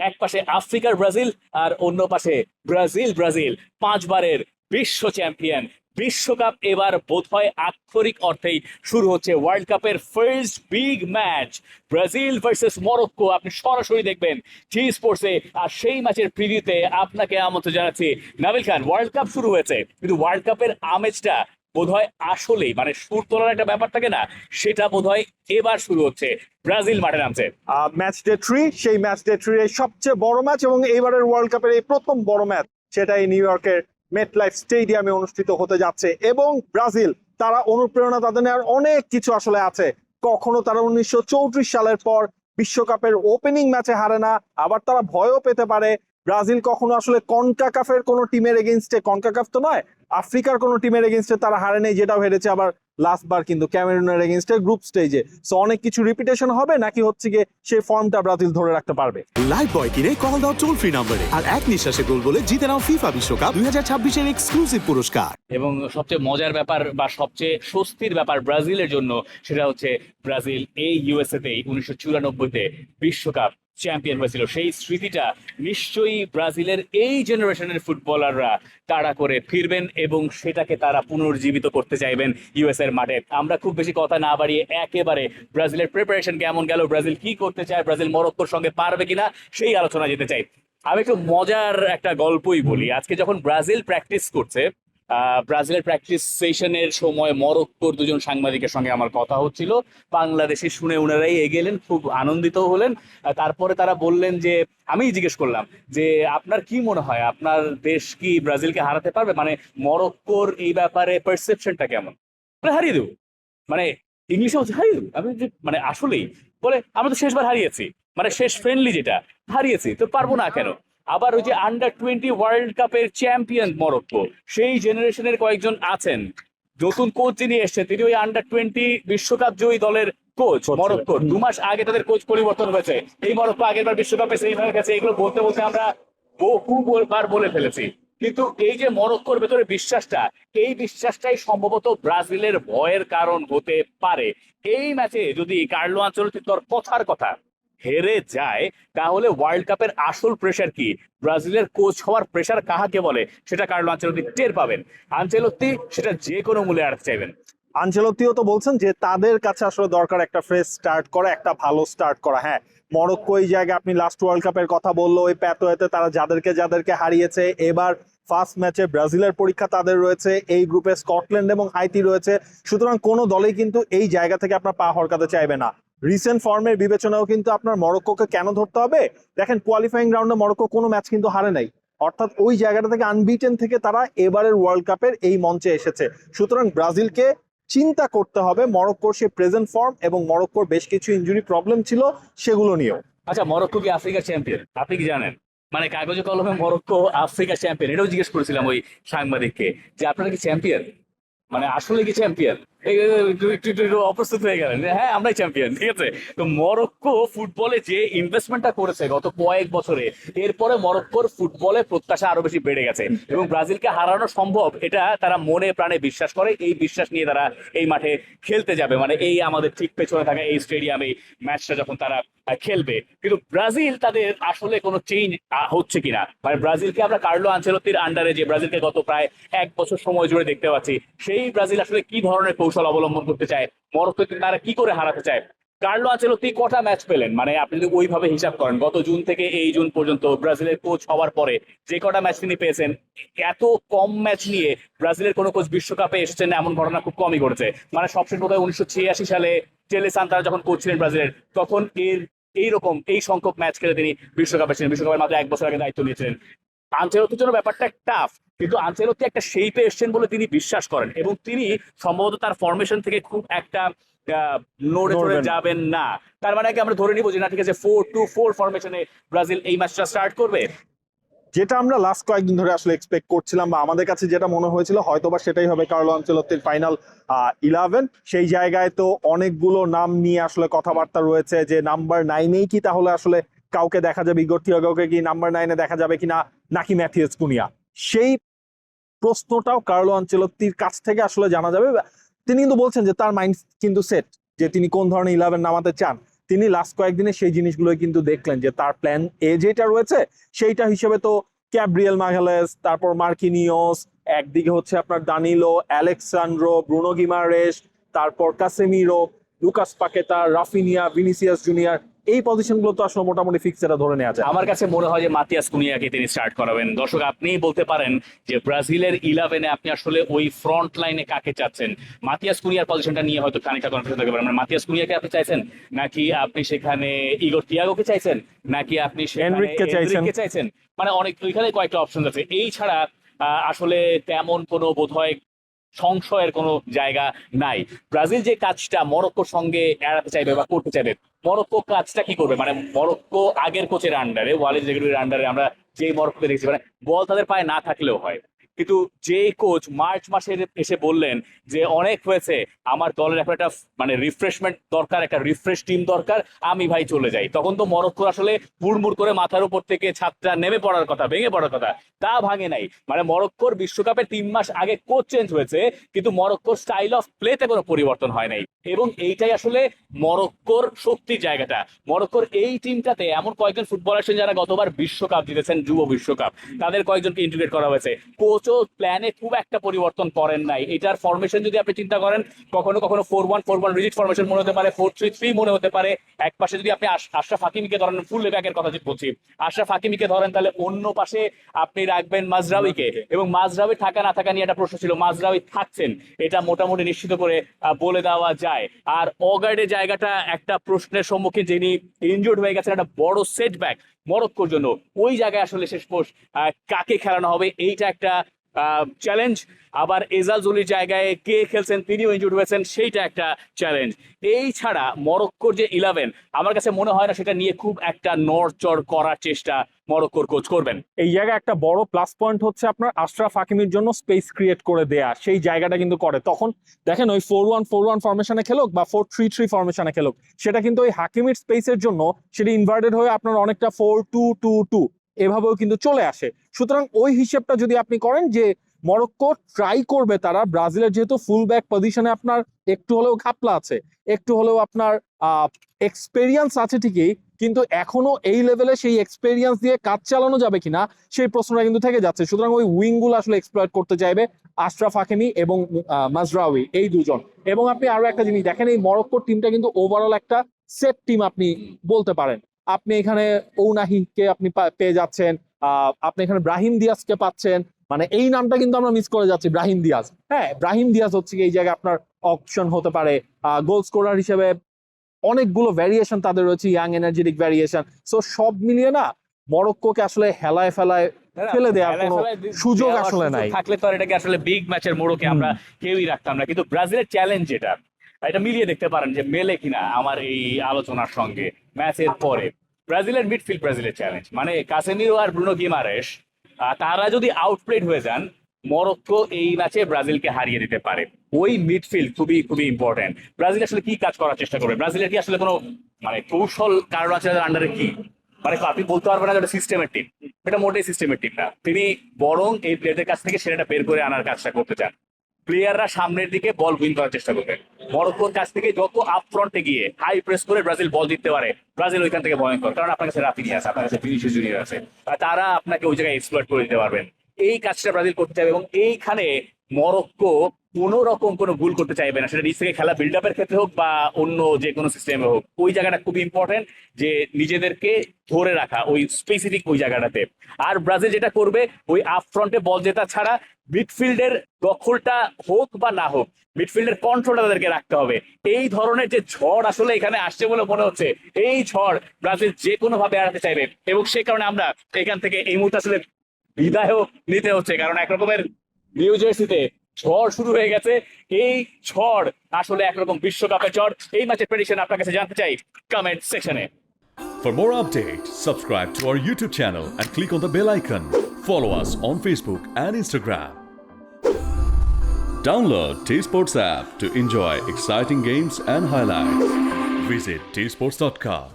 এক পাশে আফ্রিকার ব্রাজিল আর অন্য পাশে ব্রাজিল 5বারের বিশ্ব চ্যাম্পিয়ন। বিশ্বকাপ এবার বোধহয় আক্ষরিক অর্থেই শুরু হচ্ছে। ওয়ার্ল্ড কাপের first big match Brazil versus Morocco আপনি সরাসরি দেখবেন টি স্পোর্টসে। আর সেই ম্যাচের প্রিভিউতে আপনাকে আমন্ত্রণ জানাচ্ছি। নাবিল খান, ওয়ার্ল্ড কাপ শুরু হয়েছে কিন্তু ওয়ার্ল্ড কাপের আমেজটা বোধহয় আসলেই মানে সুর তোলার একটা ব্যাপার থাকে না, সেটা বোধহয় এবার শুরু হচ্ছে। ব্রাজিল মাঠে নামছে। ম্যাচ ডে 3, সেই ম্যাচ ডে 3 এর সবচেয়ে বড় ম্যাচ এবং এইবারের ওয়ার্ল্ড কাপের এই প্রথম বড় ম্যাচ, সেটা এই নিউ ইয়র্কের মেটলাইফ স্টেডিয়ামে অনুষ্ঠিত হতে যাচ্ছে। এবং ব্রাজিল তারা অনুপ্রেরণা তাদের নেওয়ার অনেক কিছু আসলে আছে। কখনো তারা 1934 সালের পর বিশ্বকাপের ওপেনিং ম্যাচে হারে না, আবার তারা ভয়ও পেতে পারে। ব্রাজিল কখনো আসলে কনকাকাফের কোনো টিমের এগেইনস্টে, কনকাকাফ তো নয়, আফ্রিকার কোনো টিমের এগেইনস্টে তারা হারে নেই, যেটাও হেরেছে আবার লাস্ট বার কিন্তু ক্যামেরুনের এগেইনস্টে গ্রুপ স্টেজে। সো অনেক কিছু রিপিটেশন হবে, নাকি হচ্ছে গিয়ে সেই ফর্মটা ব্রাজিল ধরে রাখতে পারবে? লাইভ বয় কিনে কল দাও টোল ফ্রি নম্বরে আর এক নিঃশ্বাসে গোল বলে জিতে নাও ফিফা বিশ্বকাপ 2026 এক্সক্লুসিভ পুরস্কার। এবং সবচেয়ে মজার ব্যাপার বা সবচেয়ে স্বস্তির ব্যাপার ব্রাজিলের জন্য, সেটা হচ্ছে ব্রাজিল এই ইউএসএতেই 1994-তে বিশ্বকাপ চ্যাম্পিয়ন হয়েছিল। সেই স্মৃতিটা নিশ্চয়ই ব্রাজিলের এই জেনারেশনের ফুটবলাররা তাড়া করে ফিরবেন এবং সেটাকে তারা পুনর্জীবিত করতে চাইবেন ইউএস এর মাঠে। আমরা খুব বেশি কথা না বাড়িয়ে একেবারে ব্রাজিলের প্রিপারেশন কেমন গেল, ব্রাজিল কি করতে চায়, ব্রাজিল মরক্কোর সঙ্গে পারবে কিনা সেই আলোচনা যেতে চাই। আমি একটু মজার একটা গল্পই বলি। আজকে যখন ব্রাজিল প্র্যাকটিস করছে, ব্রাজিলের প্র্যাকটিস সেশনের সময় মরক্কোর দুজন সাংবাদিকের সঙ্গে আমার কথা হচ্ছিল। বাংলাদেশি শুনে ওনারাই এগেলেন, খুব আনন্দিত হলেন। তারপরে তারা বললেন যে, আমি জিজ্ঞেস করলাম যে আপনার কি মনে হয় আপনার দেশ কি ব্রাজিলকে হারাতে পারবে, মানে মরক্কোর এই ব্যাপারে পারসেপশনটা কেমন? হারিয়ে দেবো, মানে ইংলিশে হচ্ছে হারিয়ে দেবো। আমি মানে আসলেই বলে আমরা তো শেষবার হারিয়েছি, মানে শেষ ফ্রেন্ডলি যেটা হারিয়েছি, তো পারবো না কেন? আবার ওই যে আন্ডার 20 ওয়ার্ল্ড কাপের চ্যাম্পিয়ন মরক্কো, সেই জেনারেশনের কয়েকজন আছেন। নতুন কোচ যিনি এসছেন তিনি ওই আন্ডার 20 বিশ্বকাপ জয়ী দলের কোচ মরক্কোর। 2 মাস আগে তাদের কোচ পরিবর্তন হয়েছে। এই মরক্কো আগের বার বিশ্বকাপে সেমিফাইনালে গেছে। এগুলো বলতে বলতে আমরা বহুবার বলে ফেলেছি। কিন্তু এই যে মরক্কোর ভেতরে বিশ্বাসটা, এই বিশ্বাসটাই সম্ভবত ব্রাজিলের ভয়ের কারণ হতে পারে। এই ম্যাচে যদি কার্লো আনচেলত্তি তোর কথার কথা হেরে যায়, তাহলে ওয়ার্ল্ড কাপের আসল প্রেশার কি, ব্রাজিলের কোচ হওয়ার প্রেশার কাহাকে বলে, সেটা কার্লো আনচেলত্তি টের পাবেন। আনচেলত্তি সেটা যে কোনো মূল্যে আটকে চাইবেন। আনচেলত্তিও তো বলছেন যে তাদের কাছে আসলে দরকার একটা ফ্রেশ স্টার্ট করা, একটা ভালো স্টার্ট করা। হ্যাঁ, মরক্কো এই জায়গায় আপনি লাস্ট ওয়ার্ল্ড কাপের কথা বললো, ওই প্যাতোয়েতে তারা যাদেরকে হারিয়েছে, এবার ফার্স্ট ম্যাচে ব্রাজিলের পরীক্ষা তাদের রয়েছে, এই গ্রুপে স্কটল্যান্ড এবং হাইতি রয়েছে। সুতরাং কোনো দলেই কিন্তু এই জায়গা থেকে আপনার পা হরকাতে চাইবে না। রিসেন্ট ফর্মের বিবেচনাও কিন্তু আপনার মরক্কোকে কেন ধরতে হবে? দেখেন, কোয়ালিফাইং রাউন্ডে মরক্কো কোনো ম্যাচ কিন্তু হারে নাই, অর্থাৎ ওই জায়গাটা থেকে আনবিটেন থেকে তারা এবারের ওয়ার্ল্ড কাপের এই মঞ্চে এসেছে। সুতরাং ব্রাজিলকে চিন্তা করতে হবে মরক্কোর সে প্রেজেন্ট ফর্ম এবং মরক্কোর বেশ কিছু ইনজুরি প্রবলেম ছিল সেগুলো নিয়েও। আচ্ছা, মরক্কো কি আফ্রিকার চ্যাম্পিয়ন আপনি কি জানেন? মানে কাগজে কলমে মরক্কো আফ্রিকার চ্যাম্পিয়ন, এটাও জিজ্ঞেস করেছিলাম ওই সাংবাদিককে যে আপনারা কি চ্যাম্পিয়ন, মানে আসলে কি চ্যাম্পিয়ন? একটু অপ্রস্তুত হয়ে গেলেন। হ্যাঁ, আমরাই চ্যাম্পিয়ন, ঠিক আছে। তো মরক্কো ফুটবলে যে ইনভেস্টমেন্টটা করেছে গত কয়েক বছরে, এরপরে মরক্কোর ফুটবলে প্রত্যাশা আরো বেশি বেড়ে গেছে এবং ব্রাজিলকে হারানো সম্ভব এটা তারা মনে প্রাণে বিশ্বাস করে। এই বিশ্বাস নিয়ে তারা এই মাঠে খেলতে যাবে, মানে এই আমাদের ঠিক পেছনে থাকা এই স্টেডিয়ামে ম্যাচটা যখন তারা খেলবে। কিন্তু ব্রাজিল তাদের আসলে কোনো চেঞ্জ হচ্ছে কিনা, মানে ব্রাজিলকে আমরা কার্লো আনচেলত্তির আন্ডারে যে ব্রাজিলকে গত প্রায় 1 বছর সময় জুড়ে দেখতে পাচ্ছি, সেই ব্রাজিল আসলে কি ধরনের কৌশল অবলম্বন করতে চায়, মরক্কোকে তারা কি করে হারাতে চায়। কার্লো আনচেলত্তি কটা ম্যাচ পেলেন, মানে আপনি যদি ওইভাবে হিসাব করেন গত জুন থেকে এই জুন পর্যন্ত ব্রাজিলের কোচ হওয়ার পরে যে কটা ম্যাচ তিনি পেয়েছেন, এত কম ম্যাচ নিয়ে ব্রাজিলের কোনো কোচ বিশ্বকাপে এসেছেন এমন ঘটনা খুব কমই ঘটেছে। মানে সবশেষ বোধহয় 1986 সালে টেলে সান্তারা যখন কোচ ছিলেন ব্রাজিলের, তখন এইরকম এই সংখ্যক ম্যাচ খেলে তিনি বিশ্বকাপে ছিলেন। বিশ্বকাপের মাত্র 1 বছর আগে দায়িত্ব নিয়েছিলেন। আনচেলত্তির জন্য ব্যাপারটা টাফ, কিন্তু আনচেলত্তি একটা শেপে এসছেন বলে তিনি বিশ্বাস করেন এবং তিনি সম্ভবত তার ফরমেশন থেকে খুব একটা নড়ে চড়ে যাবেন না। তার মানে কি আমরা ধরে নিব যে না, ঠিক আছে, 4-2-4 ফরমেশনে ব্রাজিল এই ম্যাচটা স্টার্ট করবে? যেটা আমরা লাস্ট কয়েকদিন ধরে আসলে এক্সপেক্ট করছিলাম বা আমাদের কাছে যেটা মনে হয়েছিল হয়তোবা সেটাই হবে কার্লো আনচেলত্তির ফাইনাল 11। সেই জায়গায় তো অনেকগুলো নাম নিয়ে আসলে কথাবার্তা রয়েছে যে নাম্বার 9-এই কি তাহলে আসলে কাউকে দেখা যাবে, ইগোর থিয়াগোকে কি নাম্বার 9-এ দেখা যাবে কিনা, নাকি ম্যাথিয়াস কুনিয়া, সেই প্রশ্নটাও কার্লো আনচেলত্তির কাছ থেকে আসলে জানা যাবে। তিনি কিন্তু বলছেন যে তার মাইন্ড কিন্তু সেট, যে তিনি কোন ধরনের 11 নামাতে চান। তিনি লাস্ট কয়েকদিনে সেই জিনিসগুলো কিন্তু দেখলেন যে তার প্ল্যান এ যেটা রয়েছে সেইটা হিসেবে তো ক্যাব্রিয়েল মাগালেস, তারপর মার্কিনিওস, একদিকে হচ্ছে আপনার দানিলো, অ্যালেক্সান্ড্রো, ব্রুনো গিমারেস, তারপর Casemiro, Lucas Paqueta, Raphinha, Vinicius junior, এই পজিশনগুলো তো আসলে মোটামুটি ফিক্স এটা ধরে নেওয়া যায়। আমার কাছে মনে হয় যে মাতিয়াস কুনিয়াকে তিনি স্টার্ট করাবেন। দর্শক, আপনি বলতে পারেন যে ব্রাজিলের 11-এ আপনি আসলে ওই ফ্রন্ট লাইনে কাকে চাচ্ছেন। মাতিয়াস কুনিয়ার পজিশনটা নিয়ে হয়তো খানিকটা কনফিউশন থাকতে পারে। মানে মাতিয়াস কুনিয়াকে আপনি চাইছেন, নাকি আপনি সেখানে ইগোর তিয়াগোকে চাইছেন, নাকি আপনি এনরিককে চাইছেন। এনরিককে চাইছেন, মানে অনেক ওইখানে কয়েকটা অপশন আছে। এই ছাড়া আসলে তেমন কোনো বোধহয় সংশয়ের কোনো জায়গা নাই। ব্রাজিল যে কাজটা মরক্কোর সঙ্গে এড়াতে চাইবে বা করতে চাইবে, মরক্কো কাজটা কি করবে? মানে মরক্কো আগের কোচের আন্ডারে, ওয়ালিদ জেগেরির আন্ডারে আমরা যে মরক্কোকে দেখেছি, মানে বল তাদের পায়ে না থাকলেও হয়, কিন্তু যে কোচ মার্চ মাসে এসে বললেন যে অনেক হয়েছে, আমার দলের এখন একটা মানে রিফ্রেশমেন্ট দরকার, একটা রিফ্রেশ টিম দরকার, আমি ভাই চলে যাই, তখন তো মরক্কোর আসলে হুড়মুড় করে মাথার উপর থেকে ছাদটা নেমে পড়ার কথা, ভেঙে পড়ার কথা, তা ভাঙে নাই। মানে মরক্কোর বিশ্বকাপের 3 মাস আগে কোচ চেঞ্জ হয়েছে, কিন্তু মরক্কোর স্টাইল অফ প্লেতে কোনো পরিবর্তন হয় নাই। এবং এইটাই আসলে মরক্কোর শক্তির জায়গাটা। মরক্কোর এই টিমটাতে এমন কয়েকজন ফুটবলার আছেন যারা গতবার বিশ্বকাপ জিতেছেন, যুব বিশ্বকাপ, তাদের কয়েকজনকে ইন্টিগ্রেট করা হয়েছে। কোচও প্ল্যানে খুব একটা পরিবর্তন করেন নাই। এটার ফরমেশন যদি আপনি চিন্তা করেন, কখনো কখনো 4-1-4-1 রিজিড ফরমেশন মনে হতে পারে, 4-3-3 মনে হতে পারে। এক পাশে যদি আপনি আশরাফ হাকিমিকে ধরেন, ফুল ব্যাকের কথা বলছি, আশরাফ হাকিমিকে ধরেন, তাহলে অন্য পাশে আপনি রাখবেন মাজরাউইকে। এবং মাজরাউই থাকা না থাকা নিয়ে একটা প্রশ্ন ছিল, মাজরাউই থাকছেন এটা মোটামুটি নিশ্চিত করে বলে দেওয়া যায়। আর অগার্ডের জায়গাটা একটা প্রশ্নের সম্মুখীন, যিনি ইনজুর্ড হয়ে গেছেন, একটা বড় সেটব্যাক মরক্কোর জন্য। ওই জায়গায় আসলে শেষ পোষ কাকে খেলানো হবে, এইটা একটা চ্যালেঞ্জ। আবার এজাল জুলির জায়গায় কে খেলছেন, তিনিও ইনজুর্ড হয়েছেন, সেইটা একটা চ্যালেঞ্জ। এই ছাড়া মরক্কোর যে 11 আমার কাছে মনে হয় না সেটা নিয়ে খুব একটা নড়চড় করার চেষ্টা মরক্কোর কোচ করবেন। এই জায়গায় একটা বড় প্লাস পয়েন্ট হচ্ছে আপনার আশরাফ হাকিমির জন্য স্পেস ক্রিয়েট করে দেয়া, সেই জায়গাটা কিন্তু করে। তখন দেখেন ওই 4-1-4-1 ফরমেশনে খেলুক বা 4-3-3 ফরমেশনে খেলুক, সেটা কিন্তু ওই হাকিমির স্পেসের জন্য সেটা ইনভার্টেড হয়ে আপনার অনেকটা 4-2-2-2 এভাবেও কিন্তু চলে আসে। সুতরাং ওই হিসেবটা যদি আপনি করেন যে মরক্কো ট্রাই করবে, তারা ব্রাজিলের যেহেতু ফুল ব্যাক পজিশনে আপনার একটু হলেও ঘাপলা আছে, একটু হলেও আপনার এক্সপেরিয়েন্স আছে ঠিকই, কিন্তু এখনো এই লেভেলে সেই এক্সপেরিয়েন্স দিয়ে কাজ চালানো যাবে কিনা সেই প্রশ্নটা কিন্তু থেকে যাচ্ছে। সুতরাং ওই উইং গুলো আসলে এক্সপ্লয়েট করতে চাইবে আশরাফ হাকিমি এবং মাজরাউই, এই দুজন। এবং আপনি আরো একটা জিনিস দেখেন, এই মরক্কোর টিমটা কিন্তু ওভারঅল একটা সেট টিম আপনি বলতে পারেন। আপনি এখানে ওনাহিকে আপনি পেয়ে যাচ্ছেন, আপনি এখানে ব্রাহিম দিয়াজকে পাচ্ছেন। মানে এই নামটা কিন্তু আমরা মিস করে যাচ্ছি, ব্রাহিম দিয়াজ। হ্যাঁ, ব্রাহিম দিয়াজ হচ্ছে এই জায়গায় আপনার অপশন হতে পারে। গোল স্কোরার হিসেবে অনেকগুলো ভ্যারিয়েশন তাদের রয়েছে, ইয়াং এনার্জেটিক ভ্যারিয়েশন। সো সব মিলিয়ে না মরক্কোকে আসলে হেলায় ফেলায় ফেলে দেওয়ার কোনো সুযোগ আসলে নাই। থাকলে তো এটাকে আসলে বিগ ম্যাচের মোড়কে আমরা কেউই রাখতাম না। কিন্তু ব্রাজিলের চ্যালেঞ্জ যেটা, এটা মিলিয়ে দেখতে পারেন যে মেলে কিনা আমার এই আলোচনার সঙ্গে। ম্যাচের পরে ব্রাজিলের মিডফিল্ড ব্রাজিলের চ্যালেঞ্জ, মানে কাসেমিরো আর ব্রুনো গিমারেস, তারা যদি আউটপ্লেড হয়ে যান, মরক্কো এই ম্যাচে ব্রাজিলকে হারিয়ে দিতে পারে। ওই মিডফিল্ড খুবই খুবই ইম্পর্টেন্ট। ব্রাজিল আসলে কি কাজ করার চেষ্টা করবে? ব্রাজিলের কি আসলে কোনো মানে কৌশল কারণ আছে আন্ডারে? কি মানে আপনি বলতে পারবেন না যে সিস্টেমের টিম, এটা মোটেই সিস্টেমের টিম না। তিনি বরং এই প্লেয়ারদের কাছ থেকে সেটা বের করে আনার কাজটা করতে চান। প্লেয়াররা সামনের দিকে বল উইন করার চেষ্টা করবে। মরক্কোর কাছ থেকে যত আপ ফ্রন্টে গিয়ে হাই প্রেস করে ব্রাজিল বল দিতে পারে, ব্রাজিল ওইখান থেকে ভয়ঙ্কর। কারণ আপনার কাছে রাফিনিয়া আছে, আপনার কাছে ভিনিসিয়াস জুনিয়র আছে, তারা আপনাকে ওই জায়গায় এক্সপ্লয়েট করে দিতে পারবেন। এই কাজটা ব্রাজিল করতে চাইবে এবং এইখানে মরক্কো কোনো রকম কোনো ভুল করতে চাইবে না, সেটা নিজ থেকে খেলা বিল্ড আপের ক্ষেত্রে হোক বা অন্য যে কোনো সিস্টেমে হোক। ওই জায়গাটা খুব ইম্পর্টেন্ট যে নিজেদেরকে ধরে রাখা ওই স্পেসিফিক ওই জায়গাটাতে। আর ব্রাজিল যেটা করবে, ওই আপ ফ্রন্টে বল জেতা ছাড়া মিডফিল্ডের দখলটা হোক বা না হোক, মিডফিল্ডের কন্ট্রোলটা তাদেরকে রাখতে হবে। এই ধরনের যে ঝড় আসলে এখানে আসছে বলে মনে হচ্ছে, এই ঝড় ব্রাজিল যে কোনো ভাবে এড়াতে চাইবে। এবং সেই কারণে আমরা এখান থেকে এই মুহূর্তে আসলে বিদায়ও নিতে হচ্ছে, কারণ একরকমের নিউ জার্সিতে ঝড় শুরু হয়ে গেছে। এই ঝড় আসলে একরকম বিশ্বকাপের ঝড়। এই ম্যাচের প্রেডিকশন আপনার কাছে জানতে চাই কমেন্ট সেকশনে। For more updates, subscribe to our YouTube channel and click on the bell icon. Follow us on Facebook and Instagram. Download T-Sports app to enjoy exciting games and highlights. Visit tsports.com.